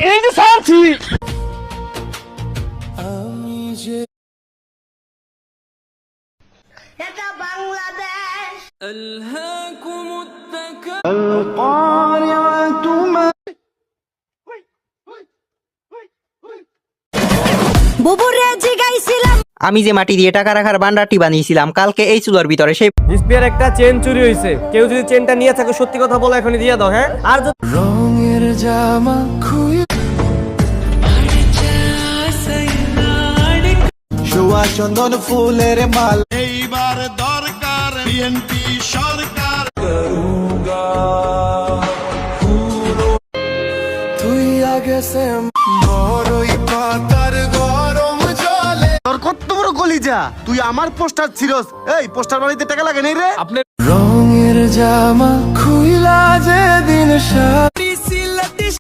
এই যে সাথী এটা বাংলাদেশ। বুবুরে জিগাইছিলাম আমি যে মাটি দিয়ে টাকা রাখার বান্ডারটি বানিয়েছিলাম কালকে এই চুলার ভিতরে সেই ডিসপ্লের একটা চেন চুরি হয়েছে। কেউ যদি চেনটা নিয়ে থাকে সত্যি কথা বলে এখনই দিয়ে দাও। হ্যাঁ, আর যদি রঙের জামা খুই সুয়া চন্দন ফুলের মাল এইবার দরকার বিএনপি সরকার তুই আগে সে বড়ই পাতার গরম জলে তোর কত বড় কলিজা, তুই আমার পোস্টার ছিরস। এই পোস্টার বানাইতে টাকা লাগে নাই রে? আপনি রঙের জামা খুইলা যে দিন